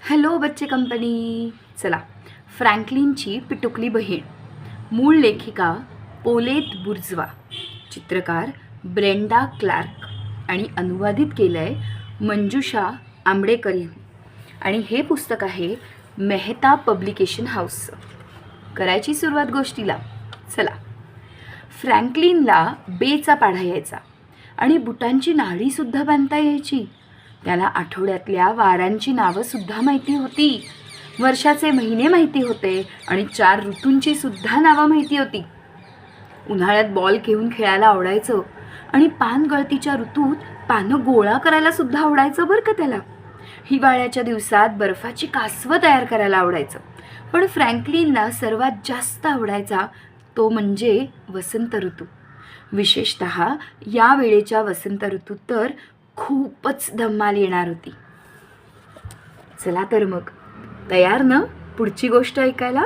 Hello बच्चे company. चला, फ्रँकलिनची पिटुकली बहीण, मूळ लेखिका पोलेत बुर्जवा, चित्रकार ब्रेंडा क्लार्क आणि अनुवादित केलं आहे मंजुषा आंबडेकर यांनी. आणि हे पुस्तक आहे मेहता पब्लिकेशन हाऊसचं. करायची सुरुवात गोष्टीला. चला. फ्रँकलिनला बेचा पाढा यायचा आणि बुटांची नाडीसुद्धा बांधता यायची. त्याला आठवड्यातल्या वारांची नावंसुद्धा माहिती होती, वर्षाचे महिने माहिती होते आणि 4 ऋतूंची सुद्धा नावं माहिती होती. उन्हाळ्यात बॉल घेऊन खेळायला आवडायचं आणि पानगळतीच्या ऋतूत पानं गोळा करायला सुद्धा आवडायचं बरं का त्याला. हिवाळ्याच्या दिवसात बर्फाची कासवं तयार करायला आवडायचं. पण फ्रँकलिनला सर्वात जास्त आवडायचा तो म्हणजे वसंत ऋतू. विशेषतः या वेळेच्या वसंत ऋतूत तर खूपच धम्माल येणार होती. चला तर मग, तयार ना पुढची गोष्ट ऐकायला?